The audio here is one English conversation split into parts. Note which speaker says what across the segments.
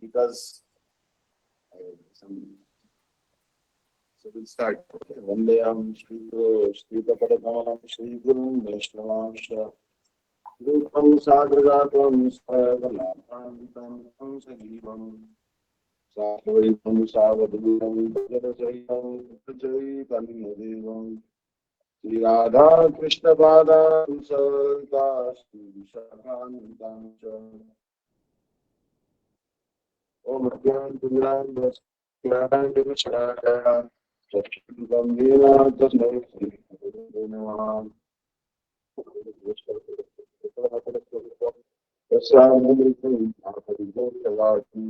Speaker 1: because so we'll start. Okay. Vandeyam Shri Guru Shri Padakamalam Shri Guru Vaishnavamsha Rupam Sagragatam Sarvalapantam Sajivam Satvaitam Savadulam Bhajarasayam Jai Kalinadevam Sri Radha Krishna Pada Sarda Sri Shakantam Om Gyan Tulan Gyan Devachara Gambira Tasmai Sri Namaha Yasamudritam Aparigolavati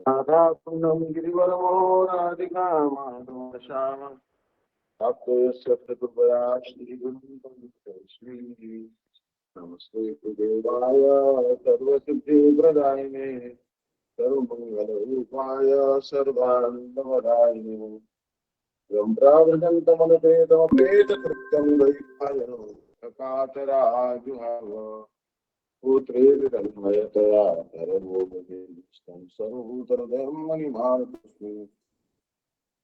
Speaker 1: Radha Punam Girivaramo Radhika Madhvashama Tapto Yasya Pratubhaya Shri Guru Shri Namaste Devaya Sarva Siddhi Pradayine Sarvamangala Sarvanandavadayine Rampravridantamanapetamapeta Krityam Vaipayano Akatara Juhava Putre Vidhanmayataya Dharavobhavistam Sarvutaradam Manimartasmi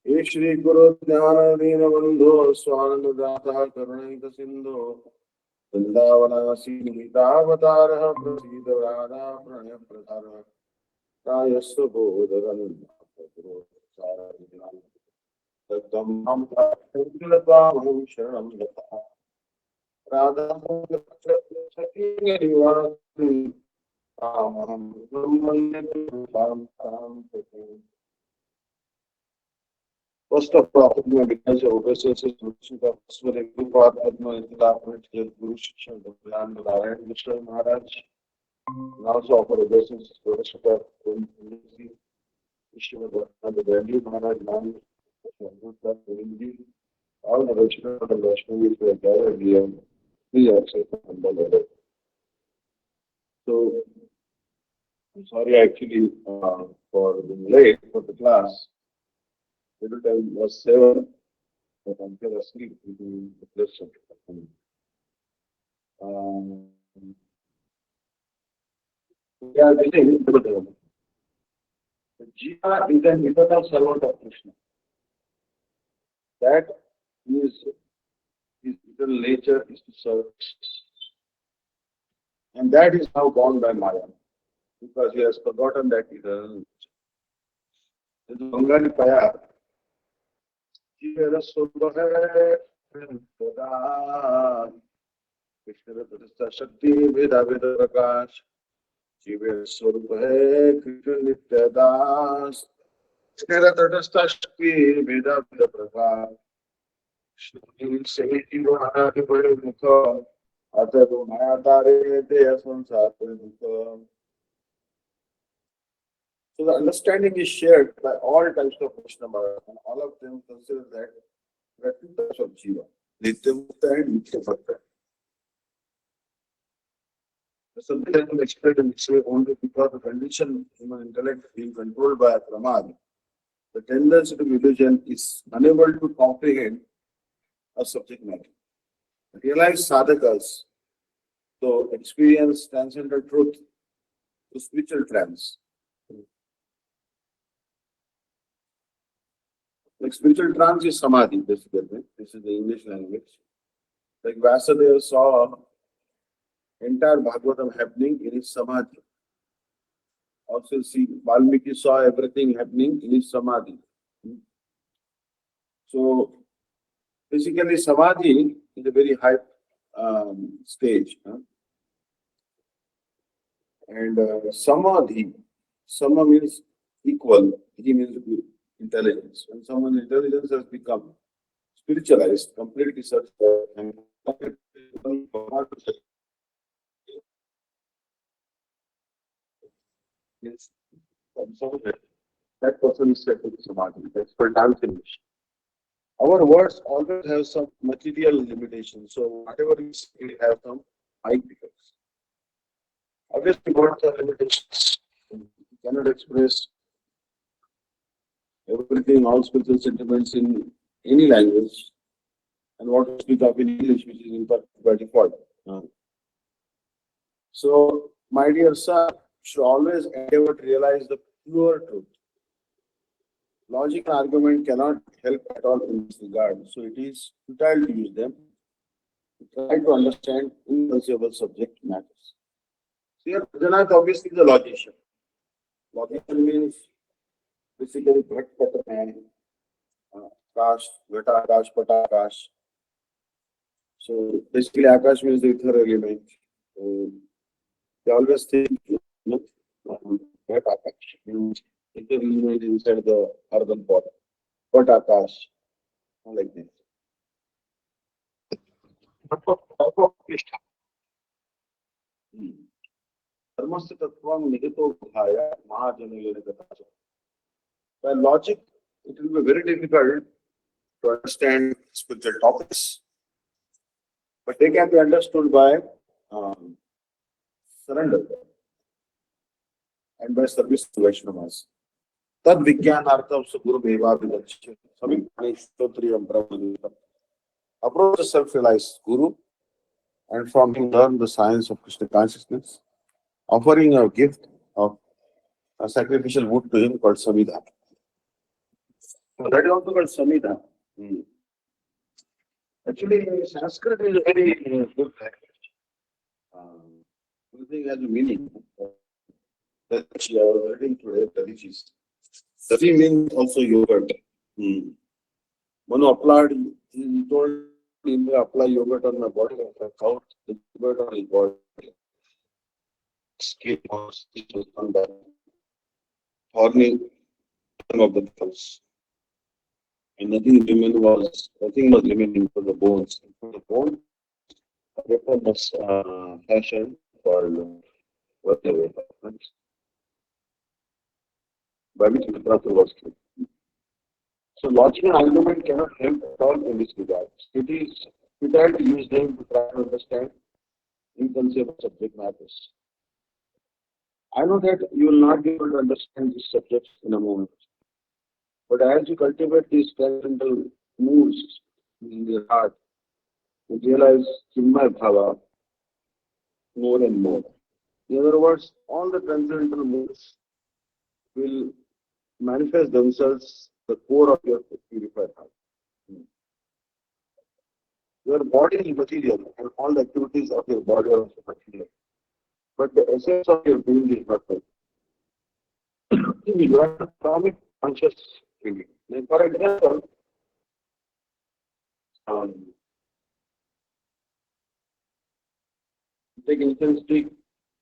Speaker 1: Ye Shri Guru Jnana Dina Bandho Swanandadata Karunaita Sindho Vrindavanasi Nitavatarah Prasida Radha Pranaya Pradhara Rayasya Bodharan Saradhana Tatam Amtaram Sharam Yata Radha Sakya Divasi Amam Brahmanyatam Tam. First of all, because of overseas institution of Swami Guru Padma Development Guru Shiksha Bhagwan Narayan Mishra Maharaj, and also offer obeisance to Worshipper Ishwar Bhagwan Devi Maharaj Nami all the Vaishnavas and Vaishnavis were gathered here. We also from the level. So I'm sorry actually for being late for the class. Every time was 7, but I'm still asleep in the place of we are getting the Jiva is an eternal servant of Krishna. That is his eternal nature is to serve. And that is now born by Maya, because he has forgotten that eternal nature. The Bangani Paya Jivera Sundara Krishna Pratistha Shakti Veda Veda Prakash Jivera Sundara Krishna Nitya Das Krishna Pratistha Shakti Veda Veda Prakash Shri Sehi Vahadi Bade Mukha Atadu Mayatare Deya Sansare Mukha. So the understanding is shared by all types of Krishna Bhagavan, and all of them consider that there are 2 types of Jiva, Nitya Mukta and Nitya Bhakta. The subject has been explained in this way only because the condition human intellect being controlled by a pramad, the tendency to illusion is unable to comprehend a subject matter. Realized sadhakas, so experience transcendental truth to spiritual trance. Like spiritual trance is samadhi, basically. This is the English language. Like Vyasadeva saw entire Bhagavatam happening in his samadhi. Also, see, Valmiki saw everything happening in his samadhi. So, basically, samadhi is a very high stage. And samadhi, sama means equal, he means intelligence. When someone's intelligence has become spiritualized, completely searched and that person is said to be samadhi. That's for finish. Our words always have some material limitations. So whatever we say, we have some high figures. Obviously, words are limitations. You cannot express everything, all spiritual sentiments in any language, and what to speak of in English, which is impacted by default. So My dear son, you should always endeavor to realize the pure truth. Logic and argument cannot help at all in this regard, so it is futile to use them to try to understand inconceivable subject matters. Here, Janak obviously is a logician. Logician means basically bhat pata man, akash, ghata akash, pata akash. So basically, akash means the ether element. So they always think, know, bhat akash means ether element inside the earthen pot. But akash, like this. धर्मस्य तत्त्वं निहितो बुधाय महाजनयोनि तथा च. By logic, it will be very difficult to understand spiritual topics, but they can be understood by um, surrender and by service to Vaishnavas. Tad Vijnanartham Suguru Bheva Vidakshya Samikani Stotriyam Brahmanita. Approach a self-realized Guru and from him learn the science of Krishna consciousness, offering a gift of a sacrificial wood to him called Samidha. So that is also called Samidha. Actually, Sanskrit is a very good language. Everything has a meaning. Dadichi, I was reading today, Dadichis. Dadi means also yogurt. Manu applied, he told him to apply yogurt on my body, and I found the yogurt on his body. Skin was on the horny of the pulse. And nothing was remaining for the bones. For the bone, a weapon was fashioned for whatever happens, by which the prophet was killed. So logic and argument cannot help at all in this regard. It is futile to use them to try to understand inconceivable subject matters. I know that you will not be able to understand these subjects in a moment. But as you cultivate these transcendental moods in your heart, you realize Chinmay Bhava more and more. In other words, all the transcendental moods will manifest themselves the core of your purified heart. Your body is material and all the activities of your body are also material. But the essence of your being is not material. You are atomic conscious being. Like for example, take instance stick,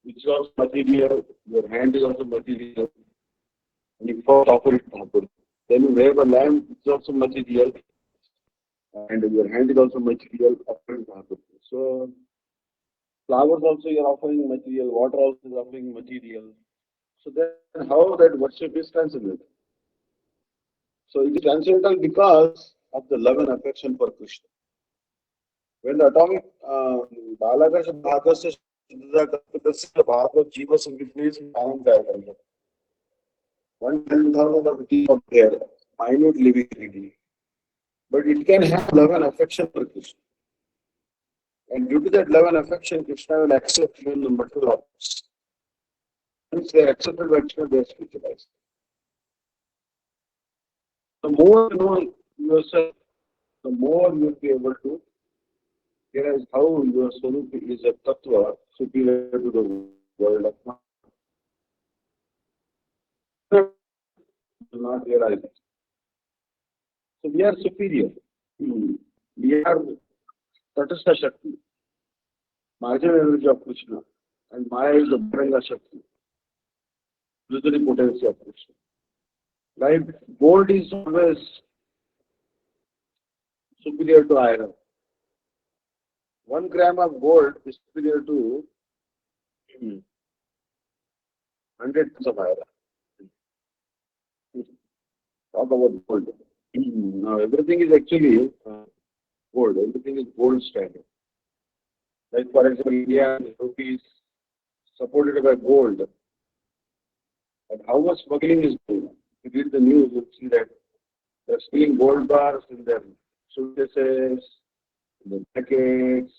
Speaker 1: which is also material, your hand is also material, and you first offer it properly. Then you wave a lamp, it's also material, and your hand is also material, offer it properly. So, flowers also you are offering material, water also is offering material. So then how that worship is transcendental? So it is transcendental because of the love and affection for Krishna. When the atomic Balakasha Bhagavasya Siddhaka Bhagavad Jiva Sangit means Anandaya. 1/10,000 of the of there, minute living entity. But it can have love and affection for Krishna. And due to that love and affection, Krishna will accept even the material objects. Once they are accepted by Krishna, they are spiritualized. The more you know yourself, the more you will be able to realize how your Swarup is a tattva superior to the world of mind. You will not realize it. So we are superior. We are Tatastha Shakti, marginal energy of Krishna, and Maya is the Bharanga Shakti, illusory potency of Krishna. Like gold is always superior to iron. 1 gram of gold is superior to 100 tons of iron. Talk about gold. Now everything is actually gold. Everything is gold standard. Like for example, India rupees supported by gold. And how much smuggling is going on? If you read the news, you'll see that they're stealing gold bars in their suitcases, in their jackets.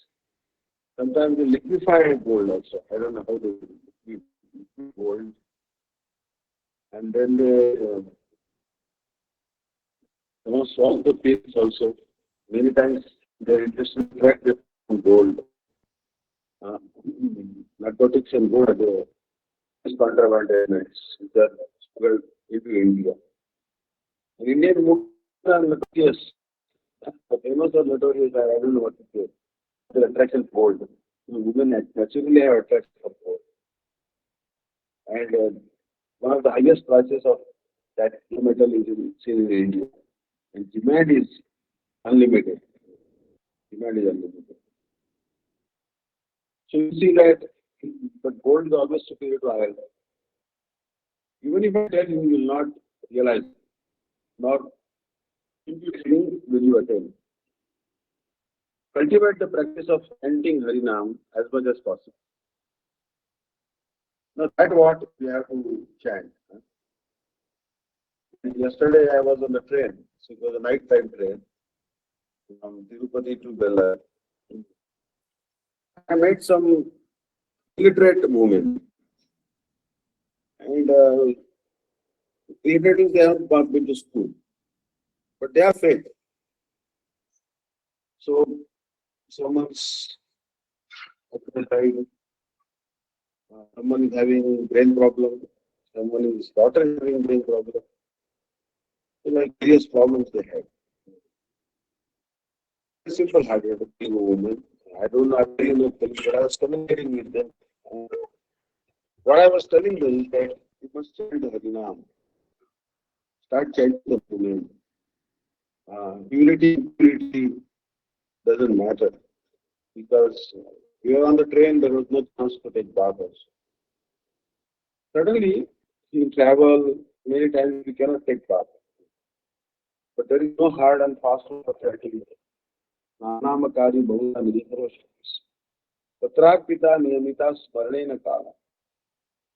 Speaker 1: Sometimes they liquefy gold also. I don't know how they do it. then they solve the peace also. Many times they're interested in track gold. Uh, Narcotics and gold are the contraband elements which are smuggled into India. In Indian movies are notorious. The famous or notorious, I don't know what to say. The attraction of gold. Women naturally have attraction for gold. And one of the highest prices of that metal is seen in India. And demand is unlimited. Demand is unlimited. So you see that, but gold is always superior to iron. Even if I tell you, you will not realize, nor simply will you attain. Cultivate the practice of chanting Harinam as much as possible. Now that's what we have to chant. And yesterday I was on the train, so it was a night time train from Tirupati to Bella. I made some illiterate movement, and illiterate they haven't been to school, but they are faith. So someone's died, someone is having brain problem, someone is daughter is having brain problem. So like various problems they have. Simple hearted woman. I don't know, I really know Telugu, but I was communicating with them. What I was telling them is that you must chant the Harinam. Start chanting the name. Purity doesn't matter because we were on the train, there was no chance to take bath also. Suddenly, in travel, many times we cannot take bath. But there is no hard and fast rule for chanting. Nanamakari Bhagavata Nidharo Tatrapita Niyamita Smarnena Kala.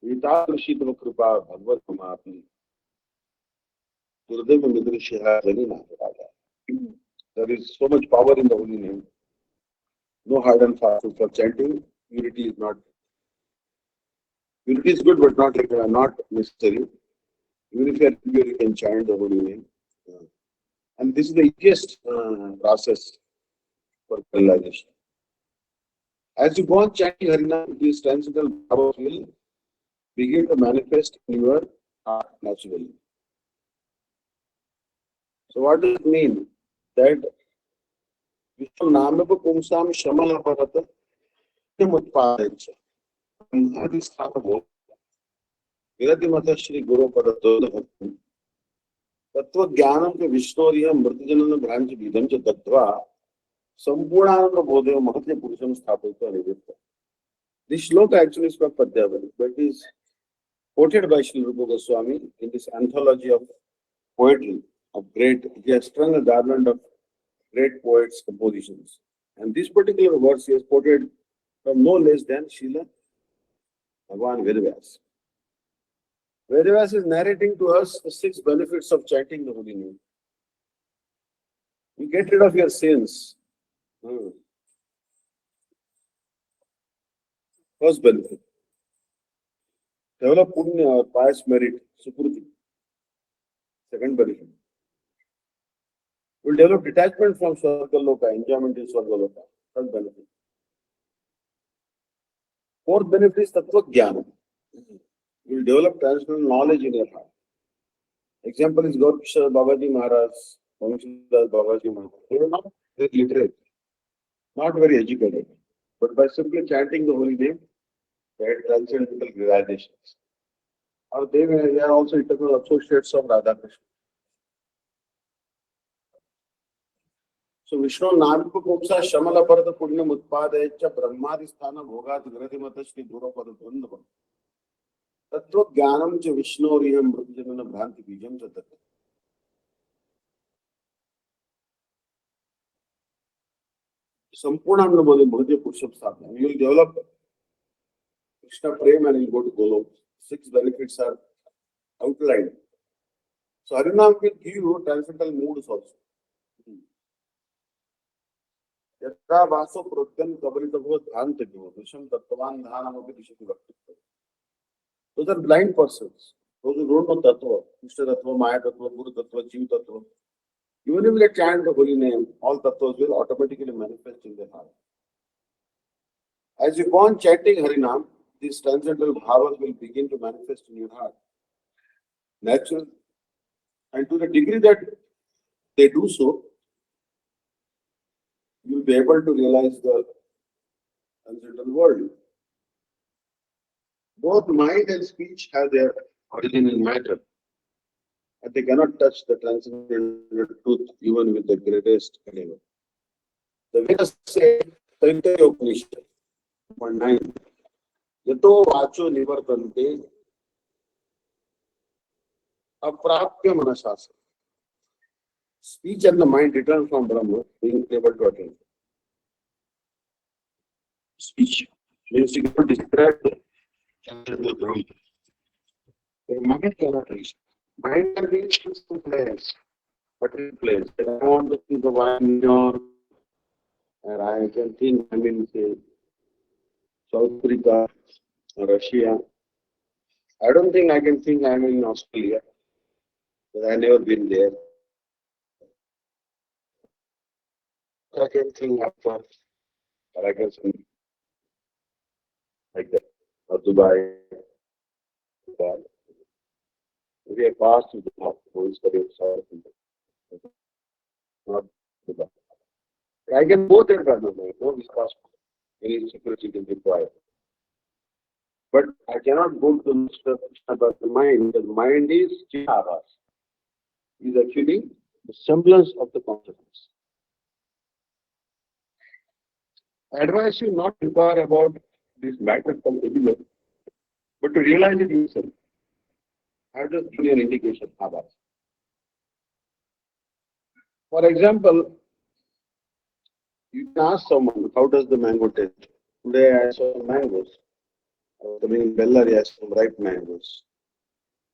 Speaker 1: Vitadrushitva Kripa Bhagavad Mamapi. Gurudeva Midrishiha Janina. There is so much power in the holy name. No hard and fast rule for chanting. Unity is not. Unity is good, but not necessary. Even if you are here, you can chant the holy name. And this is the easiest process for realization. As you go on chanting Harinam, these transcendental powers will begin to manifest in your heart naturally. So what does it mean? That Vishnu Namapa Pumsam Shamala Parata Mutpadecha. Adhisthana Viradimata Shri Guru Parato तत्व ज्ञानम के विष्णोरिय मृतजनन भ्रांति विधम च दत्वा संपूर्णानंद बोधे महत्व पुरुषम स्थापित निवृत्त. This shloka actually is from Padmavali, but it is quoted by Sri Rupa Goswami in this anthology of poetry of great. He has strung a garland of great poets' compositions, and this particular verse he has quoted from no less than Srila Bhagavan Vedavyas. Vedavyas is narrating to us the 6 benefits of chanting the holy name. You get rid of your sins. First benefit. Develop punya or pious merit, sukriti. Second benefit. You will develop detachment from Swargaloka, enjoyment in Swargaloka. Third benefit. Fourth benefit is Tattva Jnana. You will develop transcendental knowledge in your heart. Example is Gaur Kishore Babaji Maharaj, Vamshidas Babaji Maharaj. They were not very literate, not very educated, but by simply chanting the holy name, they had transcendental realizations. Or they are also eternal associates of Radha Krishna. So Vishnu Namika Pumsa Shamala Parada Punya Mutpadecha Brahmadhisthana Bhogat Gradimata Shri Guru Pada Dundava. Tattva Jnanam Cha Vishnuriyam Mrutjanana Bhranti Bijam Cha Tattva. Sampurnamna Bodhi Bhagya Purusham Sthatna. You will develop Krishna Prem and you will go to Golok. 6 benefits are outlined. So Harinam will give you transcendental moods also. Yatra Vaso Protyan Kabaritavo Dhantagyo Visham Tattvan Dhanam Abhidishati Bhakti. Those are blind persons. Those who don't know Tattva, Ishta Tattva, Maya Tattva, Guru Tattva, Jiv Tattva, even if they chant the holy name, all Tattvas will automatically manifest in their heart. As you go on chanting Harinam, these transcendental bhavas will begin to manifest in your heart. Natural. And to the degree that they do so, you will be able to realize the transcendental world. Both mind and speech have their origin in matter, and they cannot touch the transcendental truth even with the greatest endeavor. The Vedas say, Taittiriya Upanishad, 9, Yato Vacho Nivartante Aprapya Manasasa. Speech and the mind return from Brahma, being able to attain. Speech means you cannot describe the Brahma. The mind cannot reach. Mind can reach to place, but in place. And I want to think of New York, and I can think, say, South Africa, Russia. I don't think I can think I'm in Australia, because I've never been there. I can think of, or I can think like that, or Dubai. We have passed to the north, who is very south, not Dubai. I can go there by the way, no passport. Any security is required. But I cannot go to the stuff about the mind. The mind is Chihavas. Is actually the semblance of the consciousness. I advise you not to inquire about this matter from everywhere, but to realize it yourself. I will just give you an indication of that. For example, you can ask someone, how does the mango taste? Today I saw some mangoes. I was coming in Bellary, I saw some ripe mangoes.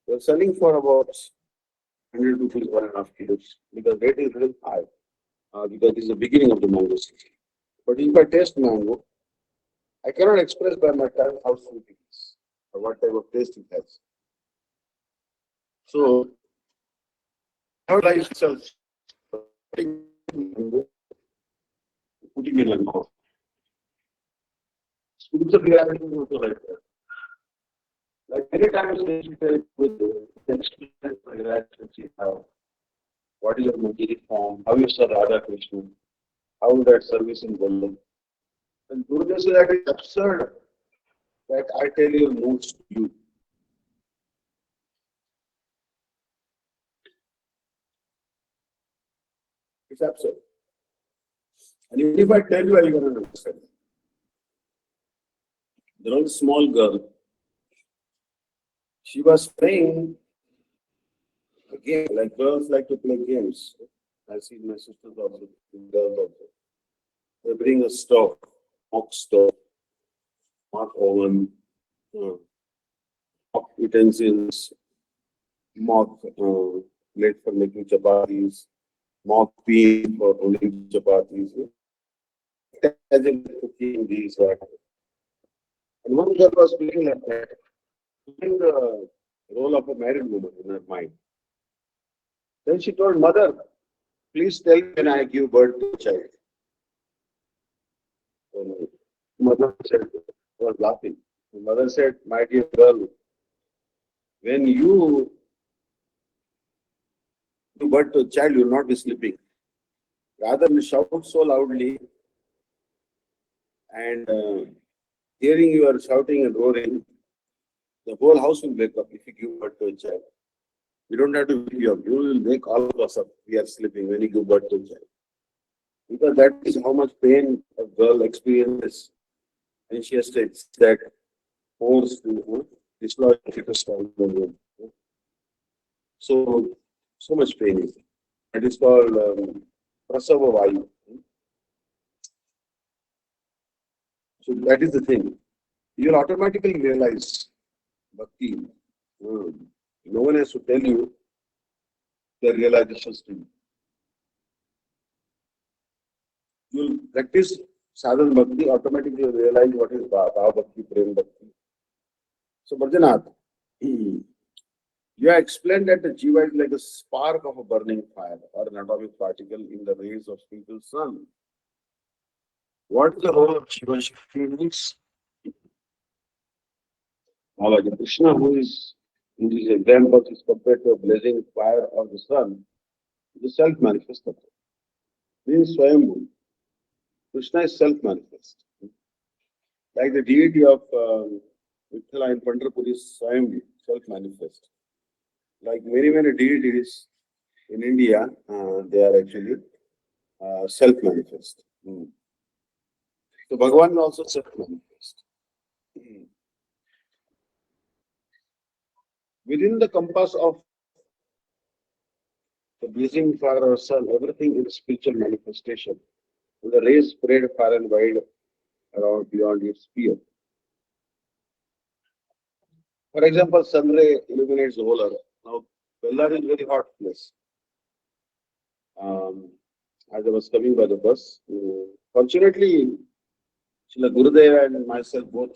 Speaker 1: They are selling for about 100 rupees, 1.5 kilos, because rate is real high, because this is the beginning of the mango season. But if I taste mango, I cannot express by my tongue how sweet it is, or what type of taste it has. So, how life itself, putting in a mouth. Spiritual reality is also like that. Like many times we say with the experience of reality, how what is your material form, how you serve Radha Krishna, how that service in Golden. And Gurudev says that it's absurd that I tell your moods to you. It's absurd. And even if I tell you, are you going to understand? There was a small girl. She was playing a game, like girls like to play games. I see my sisters also, girls also. They bring a stove, mock stove, mock oven, mock utensils, mock plate for making chapatis, mock peen for rolling chapatis. As in cooking these, that. And one girl was playing like that, playing the role of a married woman in her mind. Then she told mother, please tell me when I give birth to a child. So mother said, was laughing. The mother said, my dear girl, when you give birth to a child, you will not be sleeping. Rather, you shout so loudly and hearing you are shouting and roaring, the whole house will wake up if you give birth to a child. You don't have to wake you up. You will wake all of us up. We are sleeping when you give birth to a child. Because that is how much pain a girl experiences. And she has to that force to dislodge the fetus from the womb. So much pain is. It is called prasava vayu. So that is the thing. You will automatically realize bhakti. No one has to tell you the realizations to you. You will practice sadhana bhakti, automatically you realize what is bhava bhakti, prem bhakti. So Bharjanath, You have explained that the Jiva is like a spark of a burning fire or an atomic particle in the rays of single sun. What is the role of Jiva Shakti in this? Now, the Krishna, who is in these examples, is compared to a blazing fire of the sun, the self-manifest Tattva. Means Swayambhu. Krishna is self-manifest. Like the deity of Vithala in Pandharpur is Swayambhu, self-manifest. Like many deities in India, they are actually self-manifest. So Bhagavan is also self-manifest. Within the compass of the blazing fire or sun, everything is spiritual manifestation. And the rays spread far and wide around beyond its sphere. For example, sun ray illuminates the whole earth. Now, Bellar is a very hot place. As I was coming by the bus, fortunately, Srila Gurudev and myself both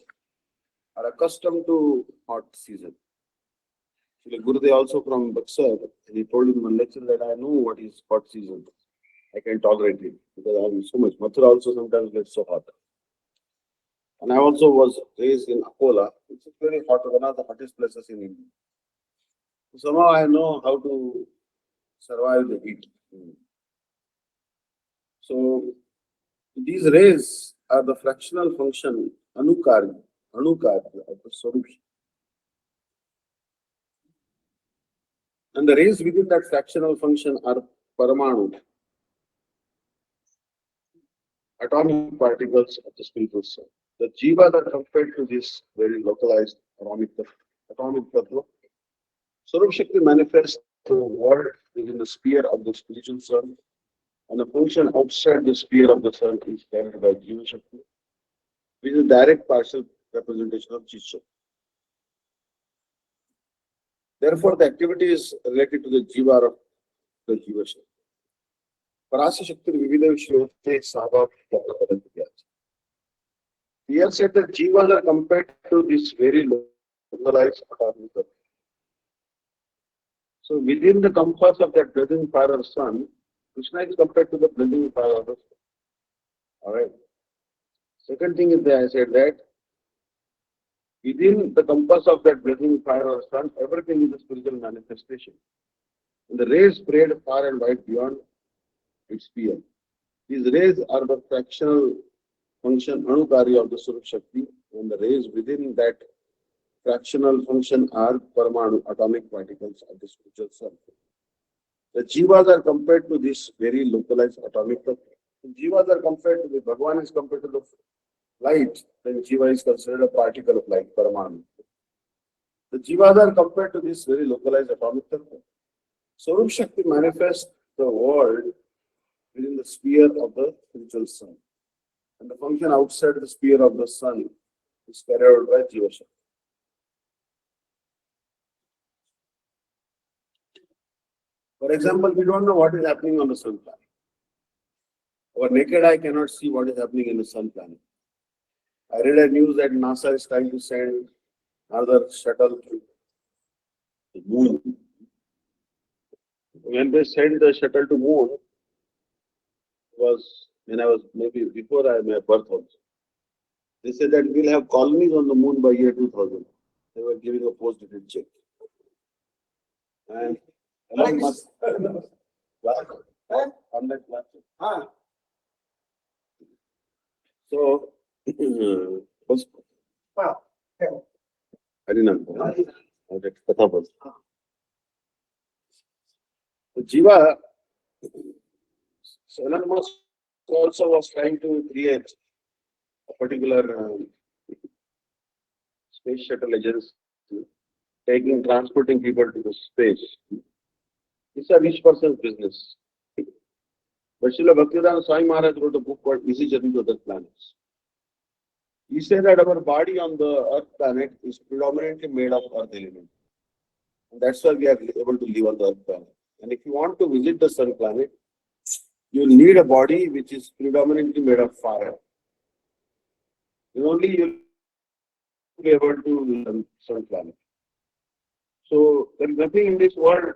Speaker 1: are accustomed to hot season. Srila Gurudev also from Buxar, he told in one lecture that I know what is hot season. I can tolerate it because I have so much. Mathura also sometimes gets so hot. And I also was raised in Akola, which is very hot, one of the hottest places in India. So somehow I know how to survive the heat. So these rays are the fractional function, anukarya of the solution. And the rays within that fractional function are paramanu, atomic particles of the spiritual soul. The jiva are compared to this very localized atomic tattva. Swarup Shakti manifests the world within the sphere of the spiritual sun, and the function outside the sphere of the sun is carried by Jiva Shakti, which is a direct partial representation of Chit Shakti. Therefore, the activity is related to the jiva of the Jiva Shakti. Parasa Shakti BV Vishnu Daivata Mj. Here said that jivas are compared to this very localized atomic tattva. So within the compass of that blazing fire of sun, Krishna is compared to the blazing fire of the sun. Alright. Second thing is that I said that within the compass of that blazing fire of the sun, everything is a spiritual manifestation. And the rays spread far and wide beyond its sphere. These rays are the fractional function anukarya of the Swarup Shakti, and the rays within that fractional function are paramanu, atomic particles of the spiritual self. The jivas are compared to this very localized atomic tattva. The jivas are compared to the Bhagavan is compared to the light, then jiva is considered a particle of light, paramanu. The jivas are compared to this very localized atomic tattva. Swarup Shakti manifests the world within the sphere of the spiritual sun. And the function outside the sphere of the sun is carried out by Jiva Shakti. For example, we don't know what is happening on the sun planet. Our naked eye cannot see what is happening in the sun planet. I read a news that NASA is trying to send another shuttle to the moon. When they sent the shuttle to moon, was when I was maybe before my birth also. They said that we'll have colonies on the moon by year 2000. They were giving a post-dated check. And Elon Musk, so, I didn't know. The Jiva, Elon Musk also was trying to create a particular space shuttle agency, transporting people to the space. It's a rich person's business. But Srila Bhaktivedanta Swami Maharaj wrote a book called Easy Journey to Other Planets. He said that our body on the Earth planet is predominantly made of Earth elements. And that's why we are able to live on the Earth planet. And if you want to visit the Sun planet, you need a body which is predominantly made of fire. And only you will be able to live on the Sun planet. So there is nothing in this world.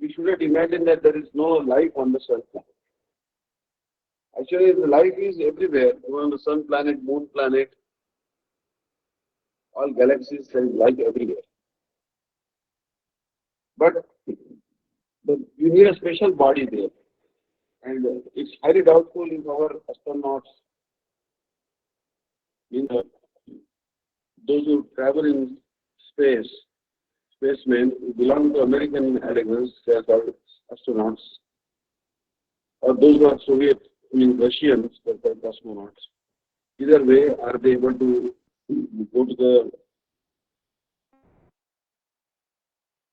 Speaker 1: We shouldn't imagine that there is no life on the sun planet. Actually, the life is everywhere. Even on the sun planet, moon planet, all galaxies, there is life everywhere. But you need a special body there. And it's highly doubtful if our astronauts, in those who travel in space, spacemen who belong to American allegiance, they are called astronauts, or those who are Soviet, I mean Russians, they are called cosmonauts. Either way, are they able to go to the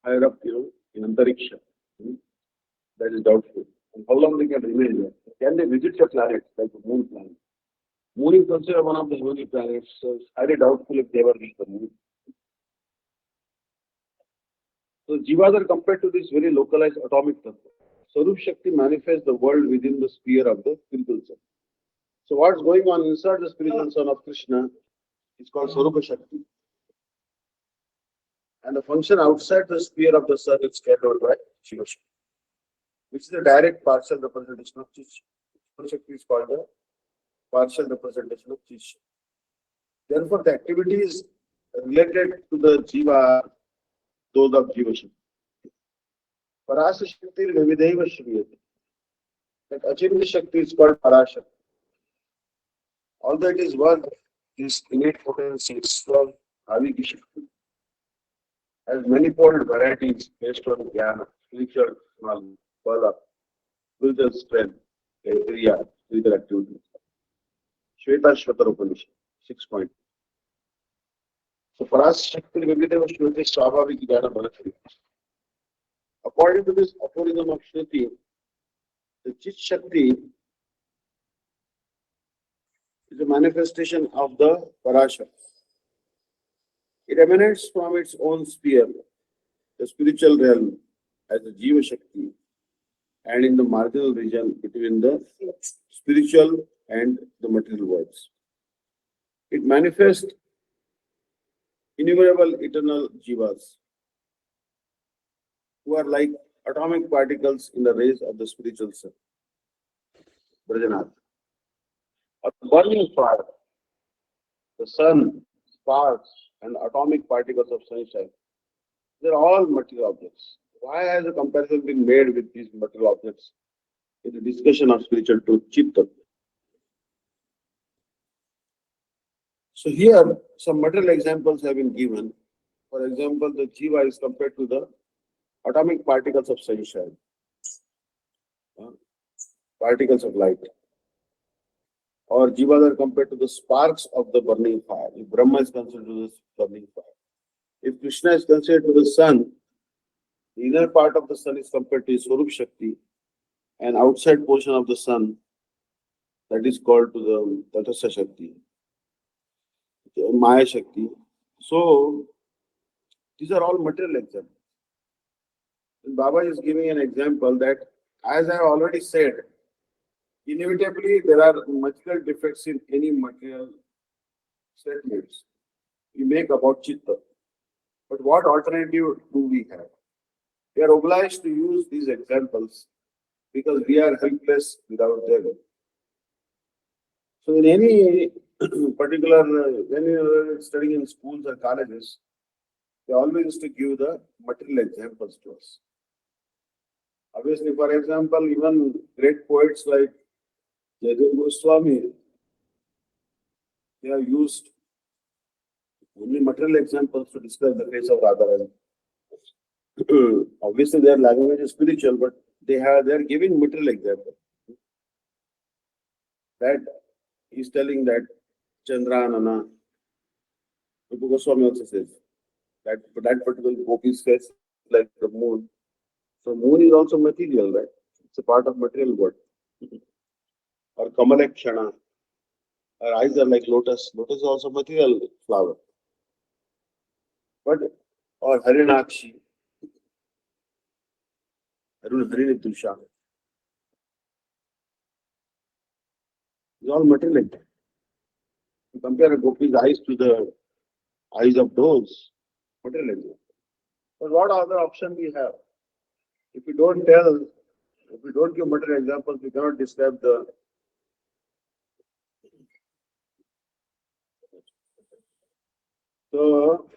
Speaker 1: higher up, in Antariksha? Hmm? That is doubtful. And how long they can remain there? Can they visit the planet, like the moon planet? Moon is considered one of the heavenly planets, so it's highly doubtful if they ever reach the moon. So jivas are compared to this very localized atomic tattva. Sarup Shakti manifests the world within the sphere of the spiritual sun. So what's going on inside the spiritual sun of Krishna is called Sarupa Shakti. And the function outside the sphere of the sun is carried out by Shiva Shakti, which is a direct partial representation of Chit. Sarupa Shakti is called the partial representation of Chit. Therefore, the activities related to the jiva, those of Jiva Shakti. Parasa Shakti Vivideva Shriyate. That Achintya Shakti is called Parashakti. Although it is one, this innate potency is called Aviki Shakti. Has manifold varieties based on jnana, spiritual knowledge, bala, spiritual strength, kriya, spiritual activities. Shweta Shvatar Upanishad, 6 point. So Parasa Shakti Vivideva Shriyate Swabhavik Jnana Bharatri. According to this aphorism of Shruti, the Chit Shakti is a manifestation of the Parashakti. It emanates from its own sphere, the spiritual realm, as a Jiva Shakti, and in the marginal region between the spiritual and the material worlds. It manifests innumerable eternal Jivas, who are like atomic particles in the rays of the spiritual sun. Brajanath. A burning fire, the sun, sparks, and atomic particles of sunshine, they're all material objects. Why has a comparison been made with these material objects in the discussion of spiritual truth, Chitta? So here, some material examples have been given. For example, the jiva is compared to the atomic particles of sunshine, uh, particles of light. Or jivas are compared to the sparks of the burning fire. If Brahma is considered to the burning fire. If Krishna is considered to the sun, the inner part of the sun is compared to his Swarup Shakti, and outside portion of the sun, that is called to the Tatastha Shakti, the Maya Shakti. So these are all material examples. And Baba is giving an example that, as I have already said, inevitably there are material defects in any material statements we make about Chitta. But what alternative do we have? We are obliged to use these examples because we are helpless without them. So in any particular, when you are studying in schools or colleges, they always used to give the material examples to us. Obviously, for example, even great poets like Jayadeva Goswami, they have used only material examples to describe the face of Radharani. Obviously, their language is spiritual, but they are giving material example. That he's telling that Chandranana, Rupa Goswami also says that particular gopi's face like the moon. So moon is also material, right? It's a part of material world. Or Kamalakshana, her eyes are like lotus. Lotus is also material flower. But or Harinakshi, Harini Dusha. It's all material. You compare a gopi's eyes to the eyes of those, material example. But what other option we have? If we don't tell, if we don't give material examples, we cannot describe the. So,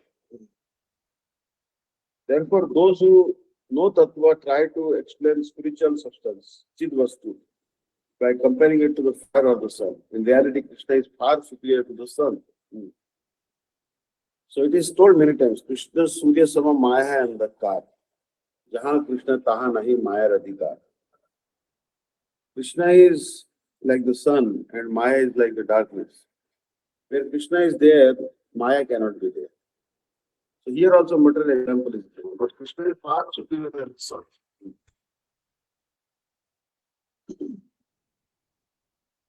Speaker 1: therefore, those who know Tattva try to explain spiritual substance, Chid Vastu, by comparing it to the fire or the sun. In reality, Krishna is far superior to the sun. So it is told many times, Krishna Surya Sama Maya and the car. Jahan Krishna Taha Nahi Maya Radhikar. Krishna is like the sun and Maya is like the darkness. Where Krishna is there, Maya cannot be there. So here also material example is given. But Krishna is far superior than the sun.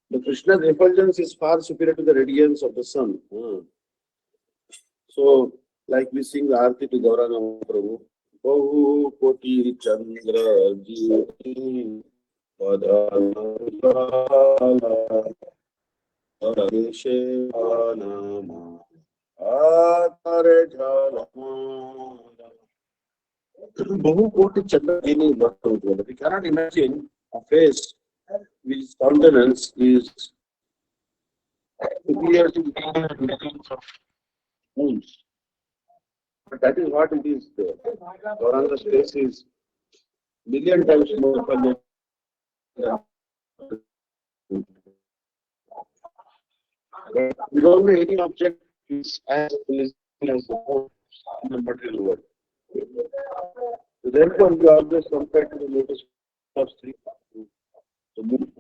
Speaker 1: The Krishna's effulgence is far superior to the radiance of the sun. So, like we sing the Arti to Gauranga Prabhu, Bahu Koti Chandra Jyoti Padala Adeshe Anama Atare Jhalama. Bahu Koti Chandra meaning what? We cannot imagine a face which countenance is superior to the millions of moons. But that is what it is there. Gauranga's face is million times more effulgent than. But we don't know any object is as blissful as the moon in the material world. So therefore, we always compare to the lotus of Sri. The moon.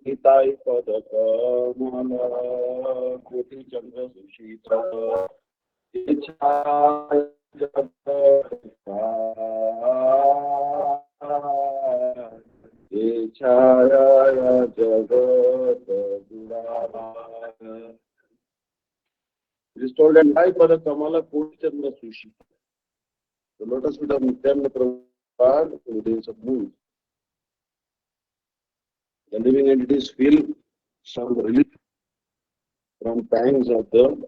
Speaker 1: Nitai Padaka Mala Koti Chandra Sushita Ichha Ichaya Jagat Gurava. It is told that Nitai Padaka Kamala Koti Chandra Sushita. The lotus feet of Nityananda Prabhupada in the days of moon. The living entities feel some relief from pangs of the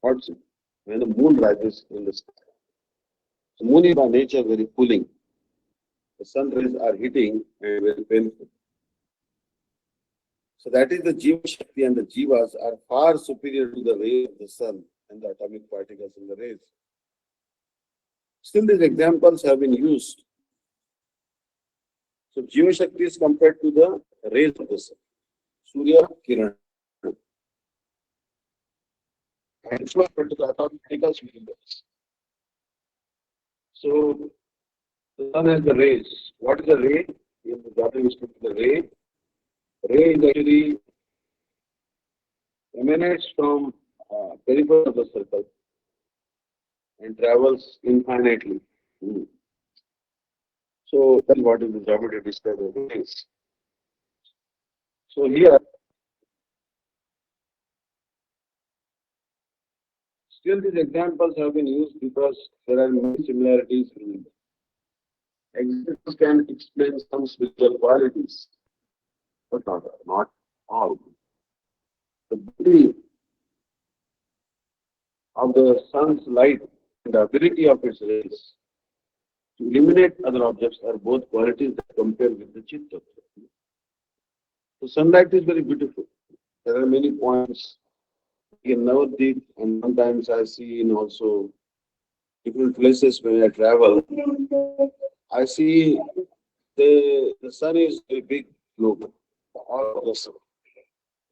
Speaker 1: hot sun when the moon rises in the sky. So moon is by nature very cooling. The sun rays are heating and very painful. So that is the Jiva Shakti, and the Jivas are far superior to the rays of the sun and the atomic particles in the rays. Still, these examples have been used. So Jiva Shakti is compared to the rays of the sun. Surya Kiran. And it's not compared to the atomic particles within the sun. So the sun has the rays. What is the ray? In the Japa we speak to the ray. Ray is actually emanates from periphery of the circle and travels infinitely. So that's what is the geometry described as rays. So here, still these examples have been used because there are many similarities in them. Examples can explain some spiritual qualities, but not all. The beauty of the sun's light and the ability of its rays to illuminate other objects are both qualities that compare with the Chitta. So sunlight is very beautiful. There are many points in Navadvip, and sometimes I see in also different places when I travel. I see the sun is a big globe, all of the sun,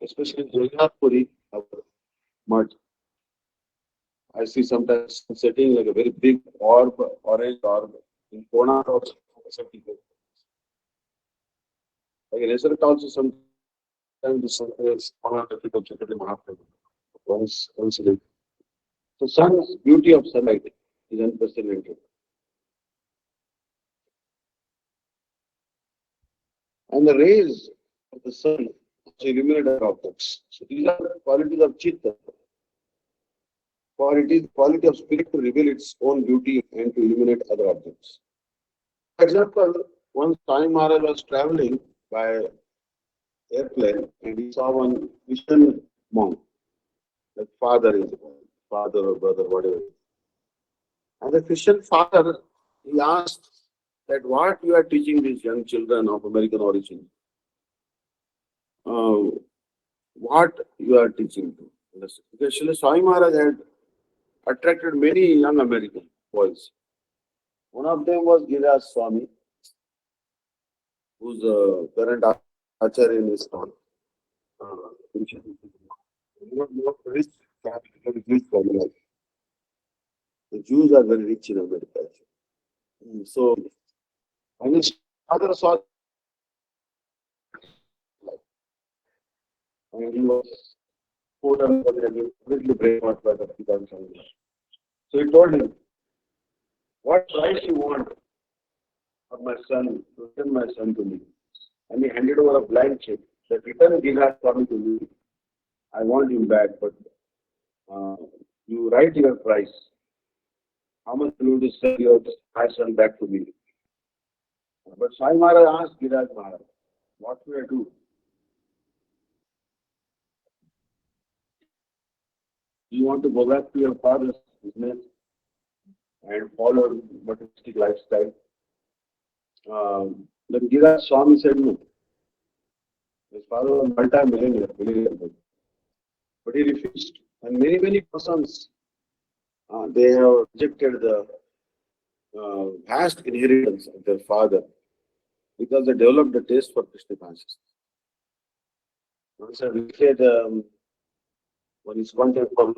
Speaker 1: especially in Jagannath-puri, our mud. I see sometimes setting like a very big orb, orange orb in Kona also. Like in Israel also sometimes the sun is Kona difficult to Mahaprabhu once a day. So sun's beauty of sunlight is unprecedented. And the rays of the sun also illuminate our objects. So these are qualities of Chitta. For it is the quality of spirit to reveal its own beauty and to illuminate other objects. For example, once Sai Maharaj was traveling by airplane and he saw one Christian monk, like father or brother, whatever. And the Christian father, he asked that what you are teaching these young children of American origin, uh, what you are teaching to. Because Srila Swami Maharaj had attracted many young American boys. One of them was Giriraj Swami, who's a current acharya in his town. Which is not rich, very rich family. The Jews are very rich in America. So, when his father saw, and he was put and completely brainwashed by the Pitan family. So he told him, what price you want for my son, to send my son to me? And he handed over a blank check. The return Giriraj Swami to me. I want him back, but uh, you write your price. How much will you sell your my son back to me? But Sai Maharaj asked Giriraj Maharaj, what will I do? Do you want to go back to your father's business and follow materialistic lifestyle? Then Giriraj Swami said no. His father was multi-millionaire, but he refused. And many persons, they have rejected the vast inheritance of their father because they developed a taste for Krishna consciousness. Once I visited one ISKCON temple,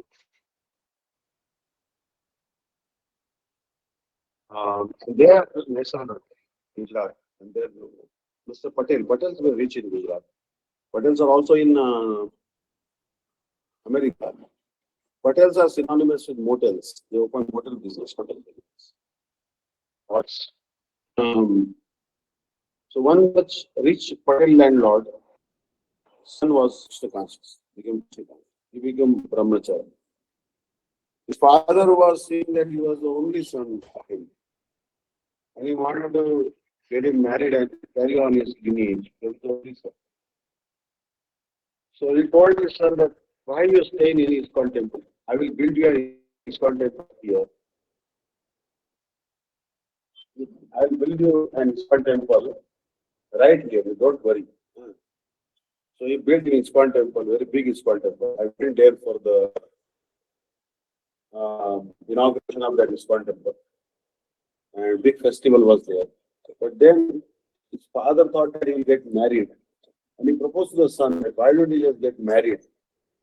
Speaker 1: there in Mehsana, Gujarat, and there Mr. Patel. Patels were rich in Gujarat. Patels are also in America. Patels are synonymous with motels. They open motel business, hotel business. What's so one such rich Patel landlord, son was Krishna conscious, became Krishna conscious. He became brahmachari. His father was seeing that he was the only son of him, and he wanted to get him married and carry on his lineage. He was the only son. So he told his son that why you staying in ISKCON temple? I will build you an ISKCON temple here. I will build you an ISKCON temple right here. You don't worry. So he built an ISKCON temple, very big ISKCON temple. I went there for the inauguration of that ISKCON temple, and big festival was there. But then his father thought that he will get married, and he proposed to the son that why don't you just get married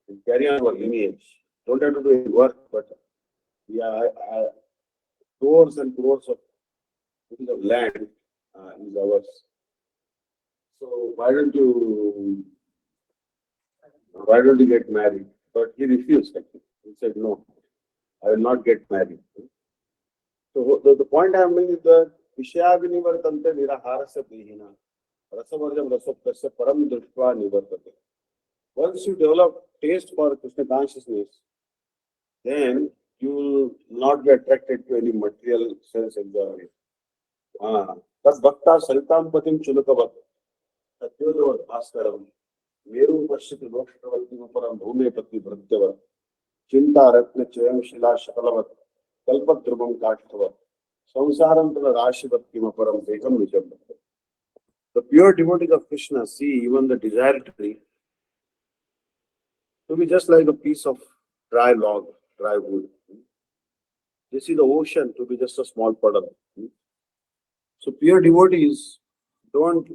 Speaker 1: and carry on our lineage? Don't have to do any work, but yeah, crores and crores of pieces of land is ours. So why don't you get married? But he refused. Actually. He said no, I will not get married. So the point I am making is that Vishyavinivardante Niraharasya Dehina Rasavarjam Rasoptasya Param Drishtva Nivartate. Once you develop taste for Krishna consciousness, then you will not be attracted to any material sense enjoyment. Tad bhakta saritam patim chulukavat tatyodavad bhaskaram meru pashyati lokshavatim param bhume pati bhratyavad chinta ratna chayam shila shakalavat kalpadrubam kašthavat samsaram tala rashivat kimaparam vekam vijam. The pure devotees of Krishna see even the desire tree to be just like a piece of dry log, dry wood. They see the ocean to be just a small puddle. So pure devotees don't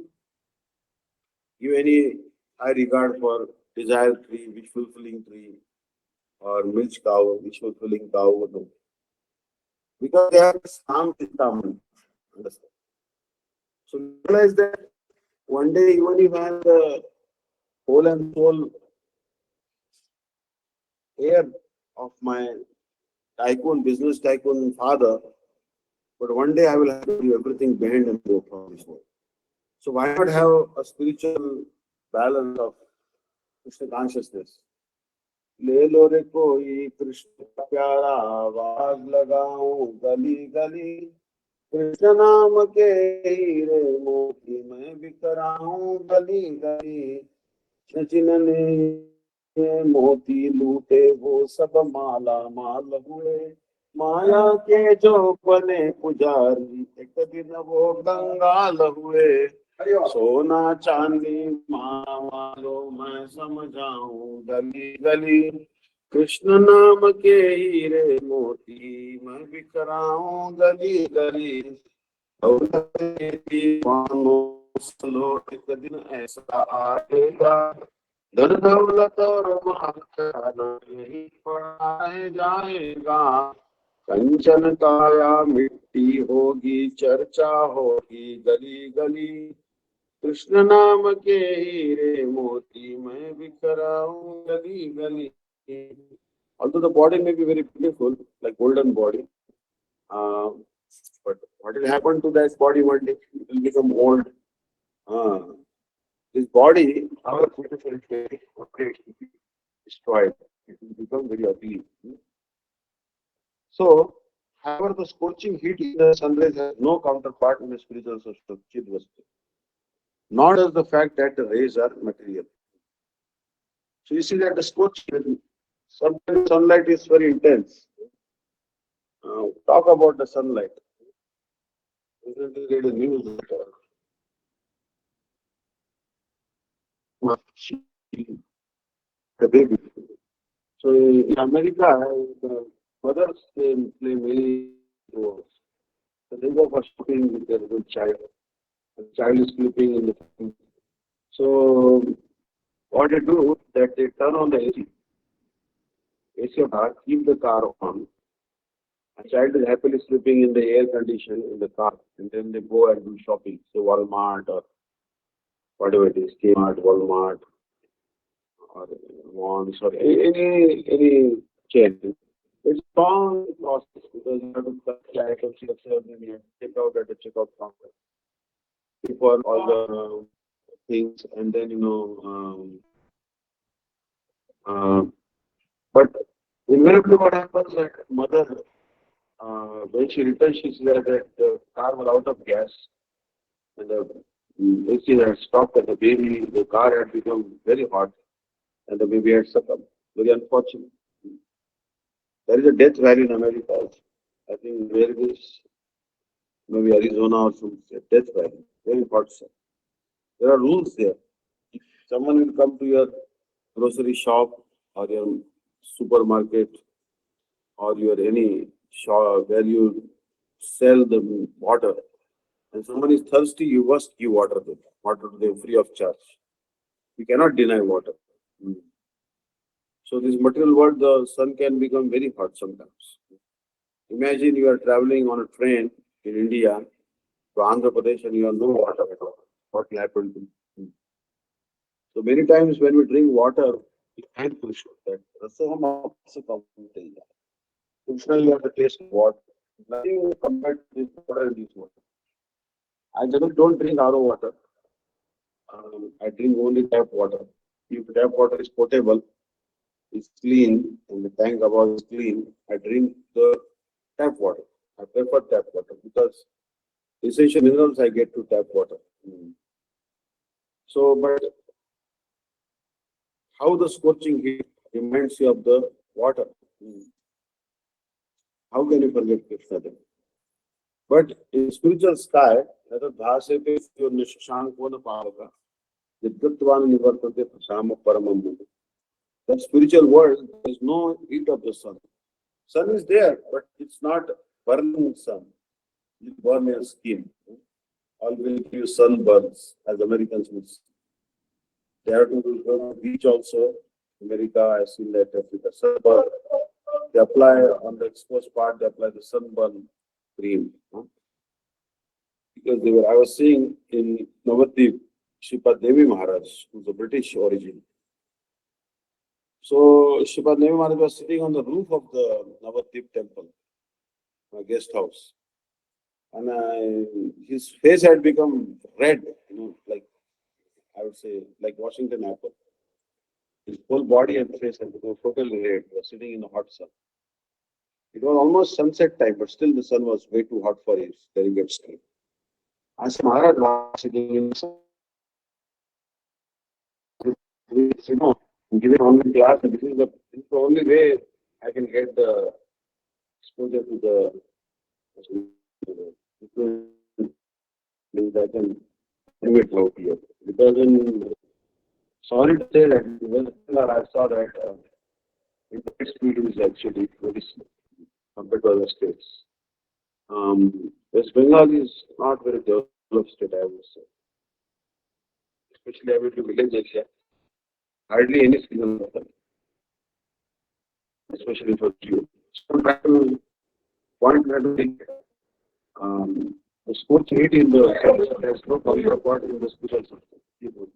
Speaker 1: give any high regard for desire tree, wish fulfilling tree, or milch cow, wish fulfilling cow. No. Because they have some Chintaman. Understand? So realize that one day even if I am the whole and soul heir of my tycoon, business tycoon father, but one day I will have to do everything behind and go from this world. So why not have a spiritual balance of Krishna consciousness? ले लो रे कोई कृष्ण का प्यारा आवाज लगाऊं गली गली कृष्ण नाम के हीरे मोती मैं बिखराऊं गली गली जिन्होंने मोती लूटे वो सब माला माल हुए माया के जो बने पुजारी, एक दिन वो कंगाल हुए। सोना चांदी मालो मैं समझाऊं गली गली, कृष्ण नाम के हीरे मोती मैं बिखराऊं गली गली। दौलत के दीवानों से लो, एक दिन ऐसा आएगा, धन दौलत और महाकाल यही पढ़ाए जाएगा। कंचन काया मिट्टी होगी, चर्चा होगी गली गली, कृष्ण नाम के हीरे मोती मैं बिखराऊं गली गली। Although the body may be very beautiful, like golden body, but what will happen to that body one day? It will become old. Uh, this body, our beautiful body, it will be destroyed. It will become very ugly. So, however, the scorching heat in the sunrise has no counterpart in the spiritual system of Chidvastu. Nor does the fact that the rays are material. So you see that the scorching, sometimes sunlight is very intense. Talk about the sunlight. Recently read a news that the baby. So in America, the mothers play many roles. So they go for shopping with their good child. The child is sleeping in the. So what they do that they turn on the AC. AC car, keep the car on. A child is happily sleeping in the air condition in the car, and then they go and do shopping, say Walmart or whatever it is, Kmart, Walmart, or Mons, or any chain. It's a long process because you have to cut the items yourself, and you have to check out at the checkout counter before all the things, and then uh, but invariably what happens that mother, when she returns, she sees that the car was out of gas, and the AC had stopped, and the car had become very hot, and the baby had succumbed. Very unfortunate. There is a death valley in America. I think where it is, maybe Arizona or some death valley. Very hot, sir. There are rules there. If someone will come to your grocery shop or your supermarket or your any shop where you sell the water, and someone is thirsty, you must give water to them free of charge. You cannot deny water. Mm. So this material world, the sun can become very hot sometimes. Imagine you are traveling on a train in India to Andhra Pradesh and you have no water at all. What will happen to you? So many times when we drink water, we thank Krishna that Rasaham also comes to Krishna, you have the taste of water. Nothing compared to this water and this water. I generally don't drink RO water. I drink only tap water. If tap water is potable, it's clean, and the tank above is clean, I drink the tap water. I prefer tap water because essential minerals I get to tap water. So, but how the scorching heat reminds you of the water? How can you forget Krishna then? But in spiritual sky, that bhasete nishshankona pavaka, vidyatvan nivartate prasama paramam. That spiritual world, there is no heat of the sun. Sun is there, but it's not burning sun. It burns your skin. Always give you sunburns, as Americans would say. They have to go to the beach also. America, I've seen that Africa sunburn. They apply on the exposed part, they apply the sunburn cream. Because I was seeing in Navadvip, Shripad Devi Maharaj, who's a British origin. So Shripad Devi Maharaj was sitting on the roof of the Navadvip temple, a guest house. And his face had become red, like I would say, like Washington apple. His whole body and face had become totally red. He was sitting in the hot sun. It was almost sunset time, but still the sun was way too hot for his delicate skin. As Maharaj was sitting in the sun, given only class, and this is the only way I can get the exposure to the I can bring it out here. Because in sorry to say that in West Bengal I saw that internet speed is actually very slow compared to other states. West Bengal is not very developed state, I would say. Especially I went to village area, hardly any signal happen, especially for Jio. So I'm trying to point to think the sports rate in the there's no counterpart in the special system.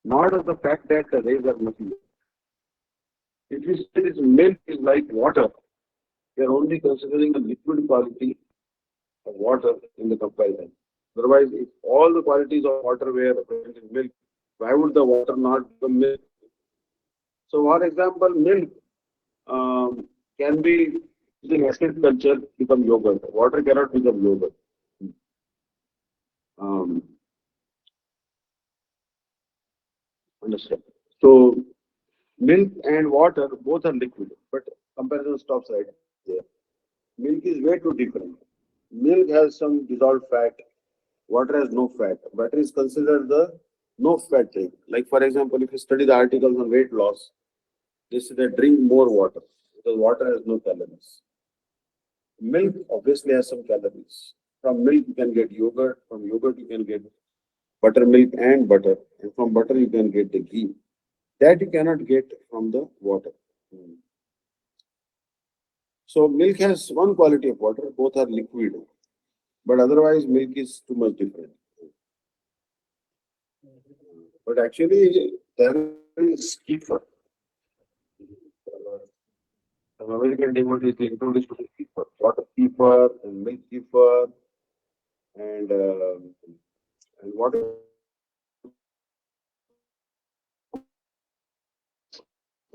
Speaker 1: Not as the fact that the rays are nothing. If you say this milk is like water, you are only considering the liquid quality of water in the comparison. Otherwise, if all the qualities of water were present in milk, why would the water not become milk? So, for example, milk can be using acid culture become yogurt. Water cannot become yogurt. Um, understand? So, milk and water both are liquid, but comparison stops right there. Milk is way too different. Milk has some dissolved fat, water has no fat. Water is considered the no fat drink. Like for example, if you study the articles on weight loss, they say that drink more water because water has no calories. Milk obviously has some calories. From milk you can get yogurt, from yogurt you can get buttermilk and butter, and from butter you can get the ghee. That you cannot get from the water. So milk has one quality of water, both are liquid, but otherwise milk is too much different. But actually there is keeper. The American devotees introduced to the keeper, water keeper and milk keeper and what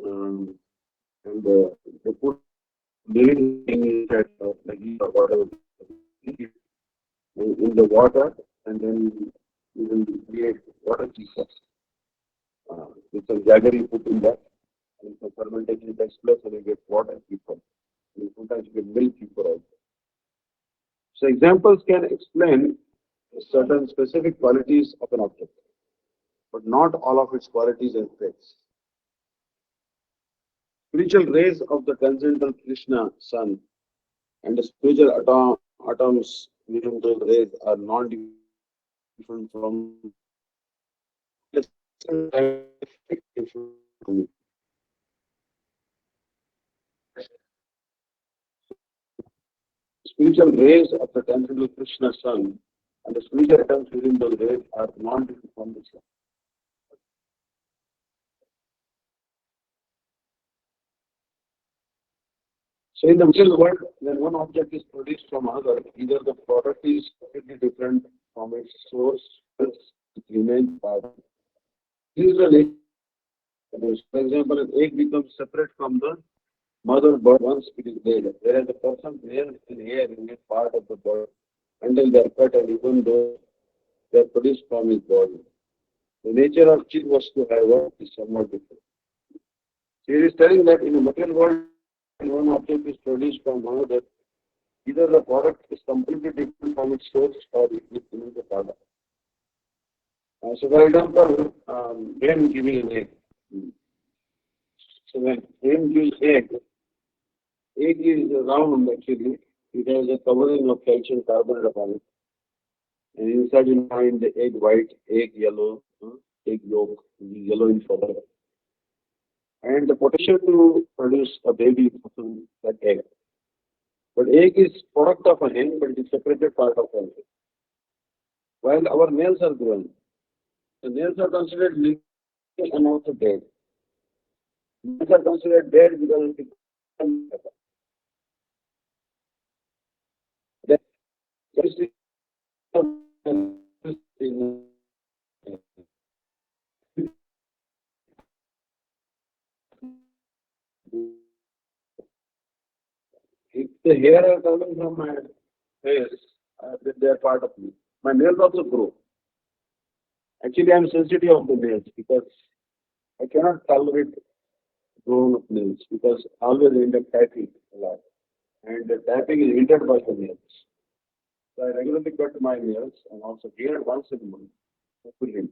Speaker 1: um, and they put living thing inside the ghee or whatever in the water and then you will create water keeper. With some jaggery put in that and some fermentation takes place and you get water keeper. And sometimes you get milk keeper also. So examples can explain certain specific qualities of an object, but not all of its qualities and traits. Spiritual rays of the transcendental Krishna sun and the spiritual atoms within those rays are not different from spiritual rays of the transcendental Krishna sun and the spiritual atoms within those rays are not different from the sun. So in the material world, when one object is produced from another, either the product is completely different from its source, else it remains part. This is the nature. For example, an egg becomes separate from the mother bird once it is laid, whereas the person's nails and hair remain part of the bird until they are cut and even though they are produced from his body. The nature of Chit Vastu, however, is somewhat different. He is telling that in the material world, when one object is produced from another, either the product is completely different from its source or it is a product. So, for example, hen giving an egg. So, when hen gives egg is round actually. It has a covering of calcium carbonate upon it. And inside you find the egg white, egg yellow, egg yolk, yellow in color. And the potential to produce a baby from that egg. But egg is product of a hen, but it is separated part of an egg. While our nails are growing, the nails are considered living and also dead. Nails are considered dead because it that chemistry if the hair are coming from my face, they are part of me. My nails also grow. Actually, I am sensitive of the nails because I cannot tolerate grown up nails because I always end up tightening a lot. and the tapping is hindered by the nails. So I regularly cut my nails and also beard once in a month. Hopefully.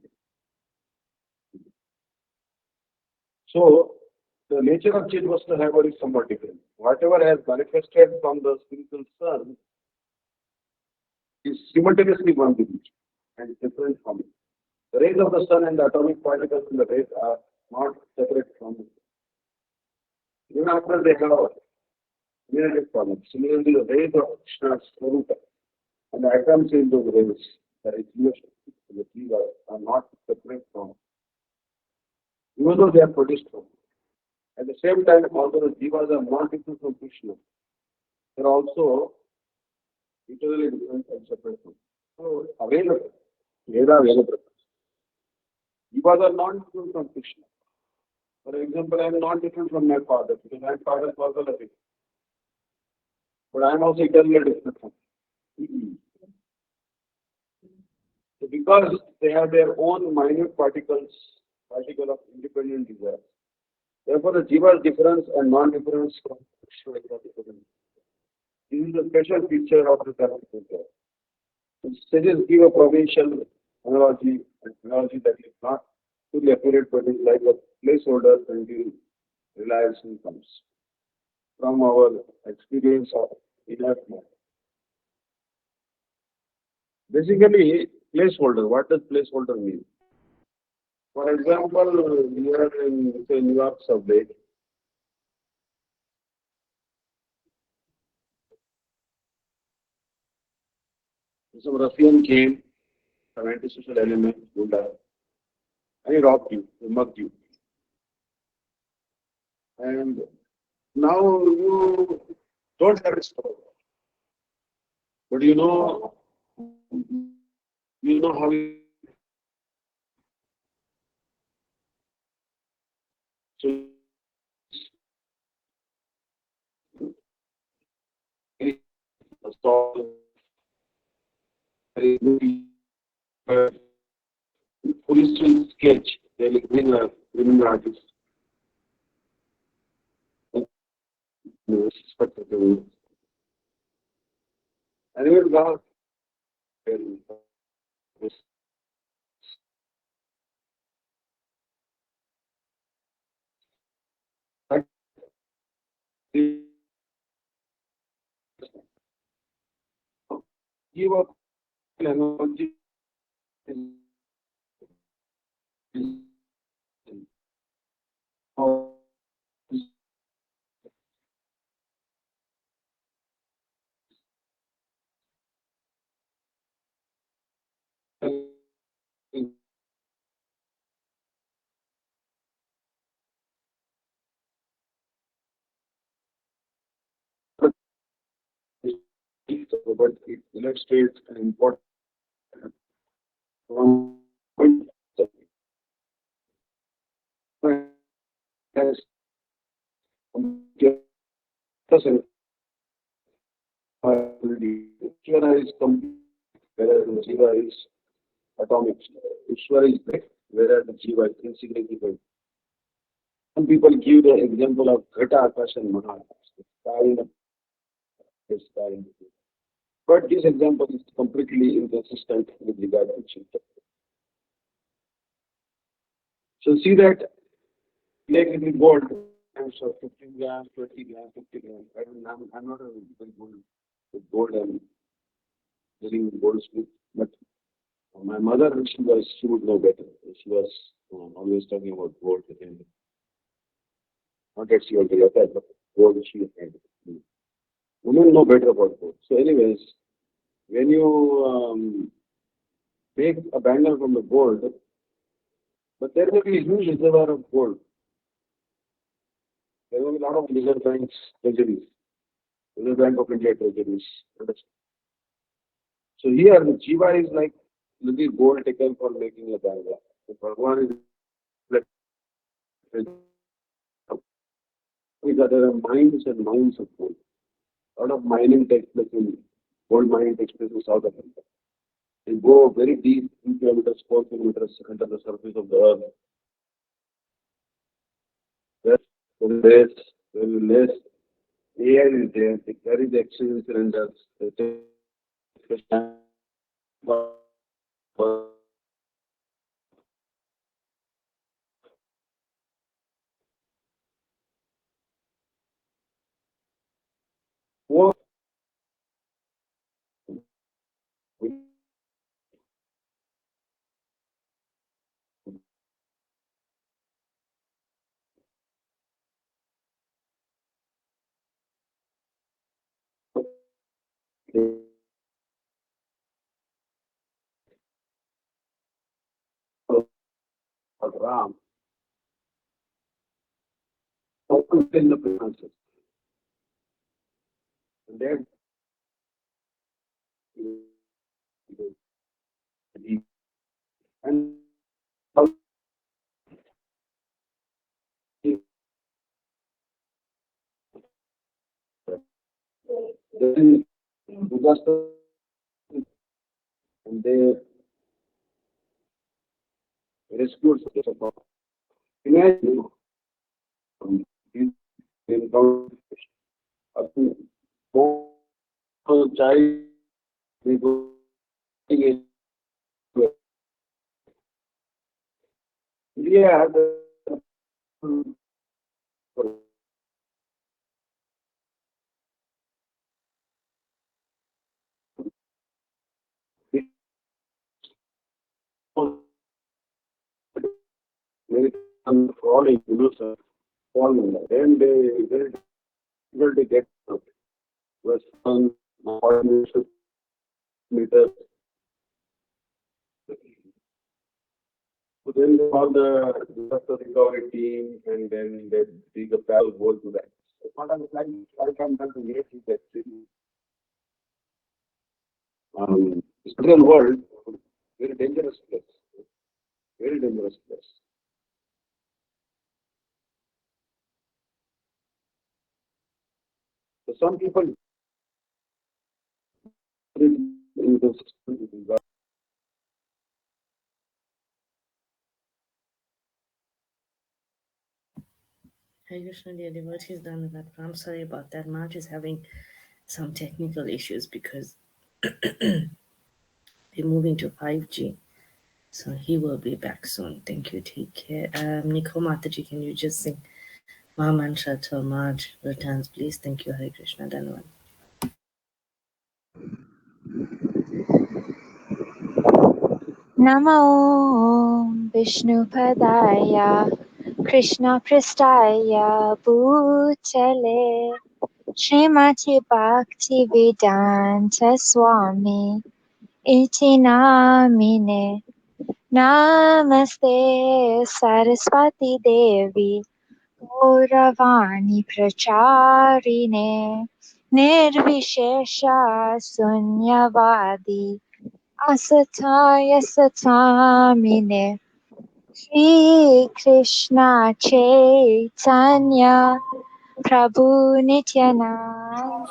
Speaker 1: So the nature of change was to have is somewhat different. Whatever has manifested from the spiritual sun is simultaneously one with it and different from it. The rays of the sun and the atomic particles in the rays are not separate from it. Even after they have eliminated from it. Similarly, the rays of Krishna's Swarupa and the atoms in those rays, that is the jiva, are not separate from it, even though they are produced from it. At the same time, although the jivas are not different from Krishna, they are also eternally different and separate from it. So, available. Veda available. Jivas are not different from Krishna. For example, I am not different from my father because my father is also living. But I am also eternally different from him. So because they have their own minute particle of independent desire. Therefore, the jiva's difference and non-difference from Krishna is not different. This is a special feature of the Dharma. Sages give a provincial analogy that is not fully accurate, but is like a placeholder until realization comes from our experience of inner mind. Basically, placeholder. What does placeholder mean? For example, we are in say, New York subway. Some ruffian came, some antisocial element, Gunda, and he robbed you, he mugged you. And now you don't have a store. But you know how you so stall, police will sketch, they will bring a criminal artist. And he will go and give up energy. But it illustrates an important point. As Ishvara is complete, whereas the Jiva is atomic. Ishvara is great, whereas the Jiva is insignificant. Some people give the example of Ghata, Akash, and Maha, the sky in the sky in the But this example is completely inconsistent with regard to Chitta. So see that like with gold, so 15 grams, 20 grams, 50 grams. I'm not a very good with gold and dealing with gold smith, but my mother, she would know better. She was always talking about gold. And not that she was very attached, but gold she had. Women know better about gold. So anyways, when you make a bangle from the gold, but there will be a huge reservoir of gold. There will be a lot of Reserve Bank's treasuries, Reserve Bank of India treasuries. So here the Jiva is like little gold taken for making a bangle. So Bhagwan is like there are mines and mines of gold. A lot of mining takes place in gold mining takes place in South Africa. They go very deep, 3 kilometers, 4 kilometers under the surface of the earth. There is less, AI is there, there is exchange cylinders, RAM, open in the finances. And then and then disaster and they rescued support. Imagine these encounter a child going India has very falling, falling. Then they very difficult to get up. Western 40 meters. So then they call the disaster recovery team and then they dig a paddle hole to that. So sometimes like I'm done to get it actually. Israel world, very dangerous place. Very dangerous place. So some people in this
Speaker 2: Hi Krishna, dear devotee is done with that. I'm sorry about that. March is having some technical issues because they're moving to 5G. So he will be back soon. Thank you. Take care. Nicole Mataji, can you just sing Mahamantra till March returns, please? Thank you. Hare Krishna. Dhanwan.
Speaker 3: नमो विष्णुपदाय कृष्णपृष्ठाय भूतले श्रीमति भक्तिवेदान्त स्वामी इति नामिने नमस्ते सरस्वती देवी गौरवाणी प्रचारिणे निर्विशेष शून्यवादी असथाय सथामिने Shri Krishna Chaitanya Prabhu Nityananda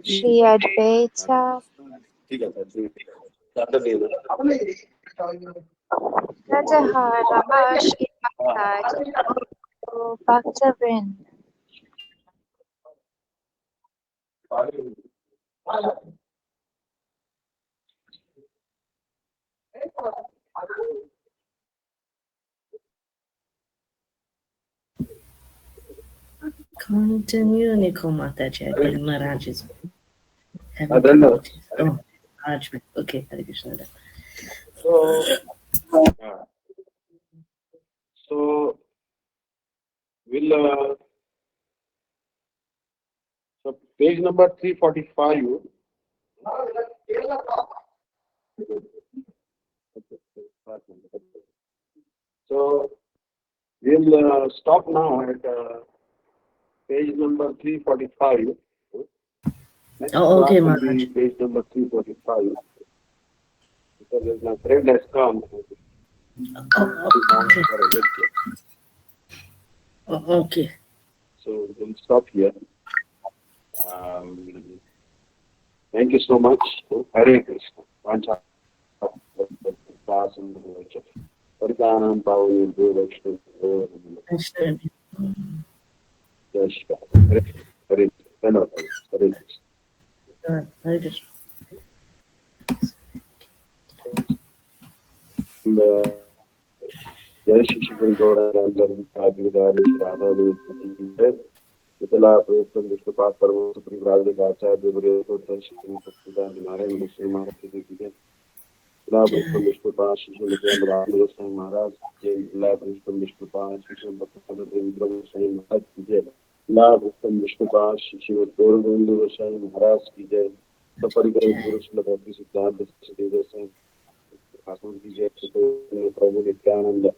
Speaker 3: Shri Advaita Radharama Shri Bhakta Vrinda.
Speaker 2: Continue, Nicole Mataji. I think Maharaj is having difficulties. Oh, Maharaj. Okay, Hare Krishna.
Speaker 1: So, so we'll so page number 345. So we'll stop now at page number 345. Next
Speaker 2: Oh, okay,
Speaker 1: class will
Speaker 2: Maharaj.
Speaker 1: be page number 345 because my friend has come.
Speaker 2: Okay. Okay.
Speaker 1: So we'll stop here. Thank you so much. Hare Krishna. Vancha. Paritanam Pavani Vishnu.
Speaker 2: Krishna.
Speaker 1: Yes, Hare Hare Hare Hare.
Speaker 2: Hare Krishna.
Speaker 1: जय श्री श्री गौरांगी राधा वितला प्रयुक्तम विष्णुपाद परम सुप्रीराजगाचार्य विवर्य श्री भक्तिदान नारायण मिश्र महाराज की जय। वितला प्रयुक्तम विष्णुपाद श्री नित्यानंद राम गोसाई महाराज की जय। वितला प्रयुक्तम विष्णुपाद श्री भक्तिवेंद्र गोसाई महाराज की जय। वितला प्रयुक्तम विष्णुपाद श्री गौरगोविंद गोसाई महाराज की जय। सपरिकर पुरुष भक्ति सिद्धांत सदी गोसाई ठाकुर की जय। प्रभु नित्यानंद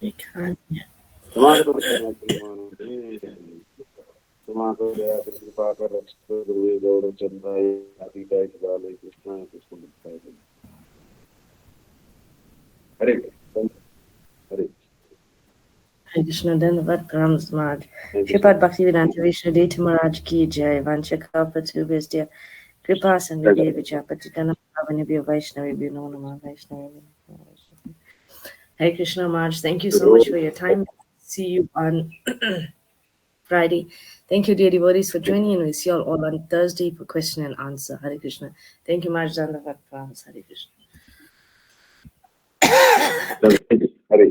Speaker 2: We can't.
Speaker 1: कृपा कर गौरव Chandrai Aditya Krishna Krishna Hare Hare
Speaker 2: Hare Krishna, Dandavat Prams Maharaj. Shripad Bhaktivedanta Vishnu Daivata Maharaj ki jai. Vanchakapatubhistya Kripa Sandhya Vichapatitana Pavanibhyo Vaishnavibhyo Namo Namah Vaishnavibhyo. Hare Krishna Maharaj, thank you so much for your time. See you on Friday. Thank you, dear devotees, for joining in. We'll see you all on Thursday for question and answer. Hare Krishna. Thank you, Maharaj Dandavat Prams. Hare Krishna.
Speaker 1: Hare Hare